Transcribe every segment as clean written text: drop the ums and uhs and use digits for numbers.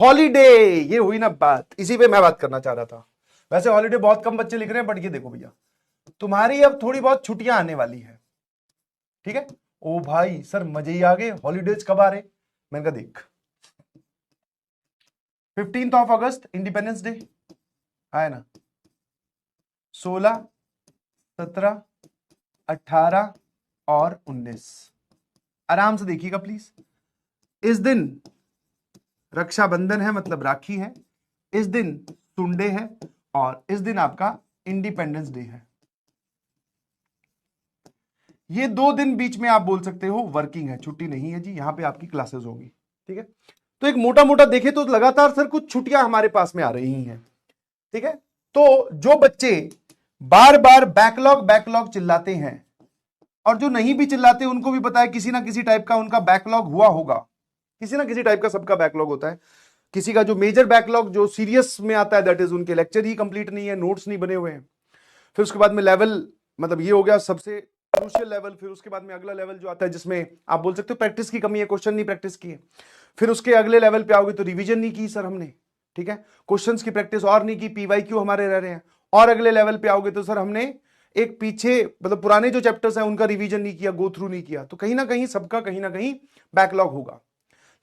Holiday, ये हुई ना बात, इसी पे मैं बात करना चाह रहा था। वैसे हॉलीडे बहुत कम बच्चे लिख रहे हैं, बट ये देखो भैया, तुम्हारी अब थोड़ी बहुत छुट्टियां आने वाली है, ठीक है। ओ भाई सर मजे ही आ गए, हॉलीडेज कब आ रहे? मैंने कहा देख, 15 अगस्त इंडिपेंडेंस डे है ना, 16, 17, 18 और 19, आराम से देखिएगा प्लीज। इस दिन रक्षाबंधन है, मतलब राखी है, इस दिन सुंडे है, और इस दिन आपका इंडिपेंडेंस डे है। ये 2 दिन बीच में आप बोल सकते हो वर्किंग है, छुट्टी नहीं है जी, यहां पे आपकी क्लासेस होगी, ठीक है। तो एक मोटा मोटा देखे तो लगातार सर कुछ छुट्टियां हमारे पास में आ रही हैं, ठीक है। तो जो बच्चे बार बार बैकलॉग बैकलॉग चिल्लाते हैं, और जो नहीं भी चिल्लाते उनको भी पता है किसी ना किसी टाइप का उनका बैकलॉग हुआ होगा, किसी ना किसी टाइप का सबका बैकलॉग होता है। किसी का जो मेजर बैकलॉग जो सीरियस में आता है, दैट इज उनके लेक्चर ही कंप्लीट नहीं है, नोट्स नहीं बने हुए हैं। फिर उसके बाद में लेवल, मतलब ये हो गया सबसे क्रूशियल लेवल। फिर उसके बाद में अगला लेवल जो आता है जिसमें आप बोल सकते हो प्रैक्टिस की कमी है, क्वेश्चन नहीं प्रैक्टिस किए। फिर उसके अगले लेवल पे आओगे तो रिवीजन नहीं की सर हमने, ठीक है, क्वेश्चंस की प्रैक्टिस और नहीं की, पीवाईक्यू हमारे रह रहे हैं। और अगले लेवल पे आओगे तो सर हमने एक पीछे मतलब पुराने जो चैप्टर्स हैं उनका रिवीजन नहीं किया, गो थ्रू नहीं किया। तो कहीं ना कहीं सबका कहीं ना कहीं बैकलॉग होगा।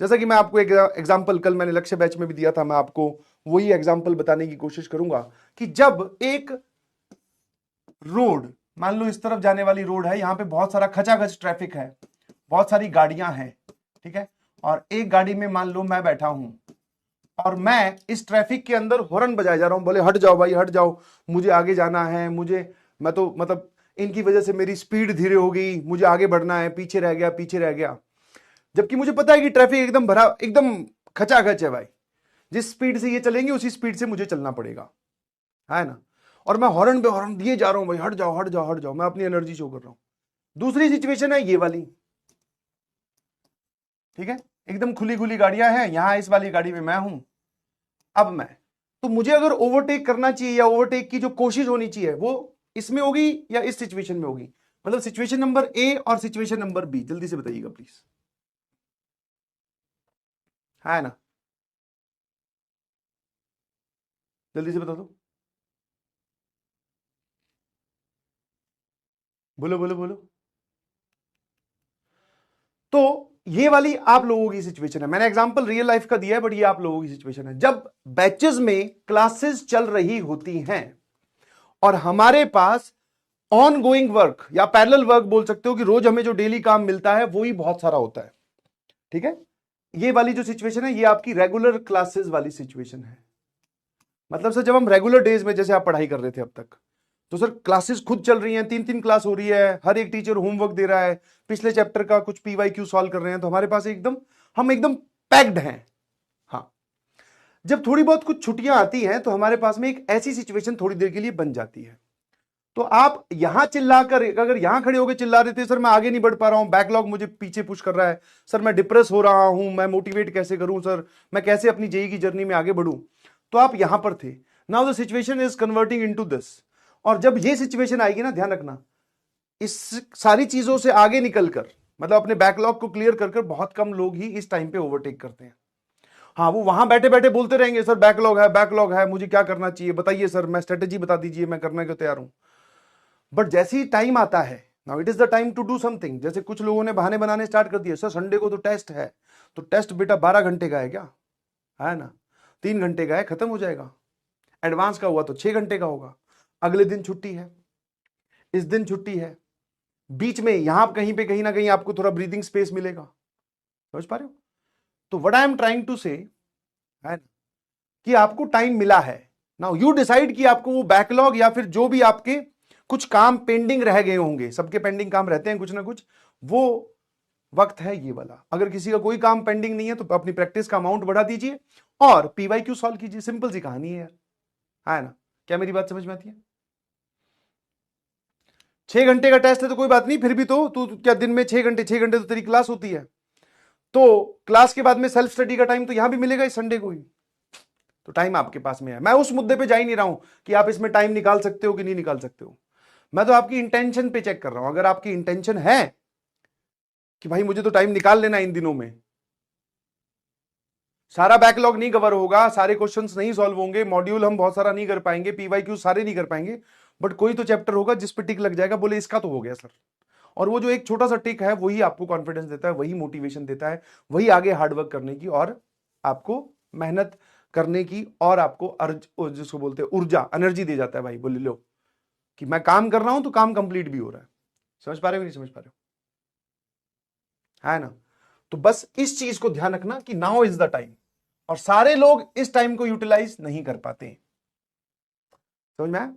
जैसा कि मैं आपको एक एग्जांपल कल मैंने लक्ष्य बैच में भी दिया था, मैं आपको वही एग्जांपल बताने की कोशिश करूंगा कि जब एक रोड, मान लो इस तरफ जाने वाली रोड है, यहां पे बहुत सारा खचाखच ट्रैफिक है, बहुत सारी गाड़ियां हैं, ठीक है, और एक गाड़ी में मान लो मैं बैठा हूं, और मैं इस ट्रैफिक के अंदर हॉर्न बजाए जा रहा हूं, बोले हट जाओ भाई हट जाओ, मुझे आगे जाना है, मुझे, मैं तो मतलब इनकी वजह से मेरी स्पीड धीरे हो गई, मुझे आगे बढ़ना है, पीछे रह गया पीछे रह गया। जबकि मुझे पता है कि ट्रैफिक एकदम भरा, एकदम खचाखच है भाई, जिस स्पीड से ये चलेंगे उसी स्पीड से मुझे चलना पड़ेगा, है ना। और मैं हॉर्न पे हॉर्न दिए जा रहा हूं, भाई हट जाओ हट जाओ हट जाओ, मैं अपनी एनर्जी शो कर रहा हूं। दूसरी सिचुएशन है ये वाली, ठीक है, एकदम खुली खुली गाड़ियां हैं, यहां इस वाली गाड़ी में मैं हूं, अब मैं, तो मुझे अगर ओवरटेक करना चाहिए या ओवरटेक की जो कोशिश होनी चाहिए वो इसमें होगी या इस सिचुएशन में होगी, मतलब सिचुएशन नंबर ए और सिचुएशन नंबर बी, जल्दी से बताइएगा प्लीज, है ना, जल्दी से बता दो, बोलो बोलो बोलो। तो ये वाली आप लोगों की सिचुएशन है, मैंने एग्जांपल रियल लाइफ का दिया है, बट ये आप लोगों की सिचुएशन है जब बैचेस में क्लासेस चल रही होती हैं और हमारे पास ऑन गोइंग वर्क या पैरेलल वर्क बोल सकते हो कि रोज हमें जो डेली काम मिलता है वो ही बहुत सारा होता है, ठीक है। ये वाली जो सिचुएशन है ये आपकी रेगुलर क्लासेस वाली सिचुएशन है। मतलब सर जब हम रेगुलर डेज में जैसे आप पढ़ाई कर रहे थे अब तक, तो सर क्लासेस खुद चल रही हैं, 3-3 क्लास हो रही है, हर एक टीचर होमवर्क दे रहा है, पिछले चैप्टर का कुछ पीवाईक्यू सॉल्व कर रहे हैं, तो हमारे पास एकदम, हम एकदम पैक्ड हैं। हाँ, जब थोड़ी बहुत कुछ छुट्टियां आती हैं तो हमारे पास में एक ऐसी सिचुएशन थोड़ी देर के लिए बन जाती है। तो आप यहां चिल्लाकर, अगर यहां खड़े होकर चिल्ला रहे थे सर मैं आगे नहीं बढ़ पा रहा हूं, बैकलॉग मुझे पीछे पुश कर रहा है, सर मैं डिप्रेस हो रहा हूं, मैं मोटिवेट कैसे करूं सर, मैं कैसे अपनी जेई की जर्नी में आगे बढ़ूं, तो आप यहां पर थे। Now the situation is converting into this, और जब ये सिचुएशन आएगी ना, ध्यान रखना, इस सारी चीजों से आगे निकलकर, मतलब अपने बैकलॉग को क्लियर कर बहुत कम लोग ही इस टाइम पे ओवरटेक करते हैं। हाँ, वो वहां बैठे बैठे बोलते रहेंगे सर बैकलॉग है, मुझे क्या करना चाहिए बताइए सर, मैं स्ट्रेटेजी बता दीजिए, मैं करने को तैयार हूं। बट जैसे ही टाइम आता है, now it is the time to do something, जैसे कुछ लोगों ने बहाने बनाने स्टार्ट कर दिए, सर संडे को तो टेस्ट है, तो टेस्ट बेटा 12 घंटे का है क्या, है ना, 3 घंटे का है, खत्म हो जाएगा, एडवांस का हुआ तो 6 घंटे का होगा, अगले दिन छुट्टी है, इस दिन छुट्टी है, बीच में यहां कहीं पे कहीं ना कहीं आपको थोड़ा ब्रीदिंग स्पेस मिलेगा, समझ पा रहे हो। तो what I am trying to say, है ना, कि आपको टाइम मिला है, नाउ यू डिसाइड कि आपको वो बैकलॉग या फिर जो भी आपके कुछ काम पेंडिंग रह गए होंगे, सबके पेंडिंग काम रहते हैं कुछ ना कुछ, वो वक्त है ये वाला। अगर किसी का कोई काम पेंडिंग नहीं है तो अपनी प्रैक्टिस का अमाउंट बढ़ा दीजिए और पीवाईक्यू सॉल्व कीजिए, सिंपल सी कहानी है यार, है ना। क्या मेरी बात समझ में आती है? 6 घंटे का टेस्ट है तो कोई बात नहीं, फिर भी तो तू क्या दिन में 6 घंटे, 6 घंटे तो तेरी क्लास होती है, तो क्लास के बाद में सेल्फ स्टडी का टाइम तो यहां भी मिलेगा इस संडे को ही, तो टाइम आपके पास में है। मैं उस मुद्दे पे जा ही नहीं रहा हूं कि आप इसमें टाइम निकाल सकते हो कि नहीं निकाल सकते हो, मैं तो आपकी इंटेंशन पे चेक कर रहा हूं। अगर आपकी इंटेंशन है कि भाई मुझे तो टाइम निकाल लेना इन दिनों में, सारा बैकलॉग नहीं कवर होगा, सारे क्वेश्चंस नहीं सॉल्व होंगे, मॉड्यूल हम बहुत सारा नहीं कर पाएंगे, पीवाईक्यू सारे नहीं कर पाएंगे, बट कोई तो चैप्टर होगा जिस पे टिक लग जाएगा, बोले इसका तो हो गया सर। और वो जो एक छोटा सा टिक है वही आपको कॉन्फिडेंस देता है, वही मोटिवेशन देता है, वही आगे हार्डवर्क करने की और आपको मेहनत करने की और आपको जिसको बोलते हैं ऊर्जा, एनर्जी दे जाता है भाई। बोले लो कि मैं काम कर रहा हूं तो काम कंप्लीट भी हो रहा है। समझ पा रहे हो नहीं समझ पा रहे हो, है ना? तो बस इस चीज को ध्यान रखना कि नाउ इज द टाइम, और सारे लोग इस टाइम को यूटिलाइज नहीं कर पाते। समझ में आया?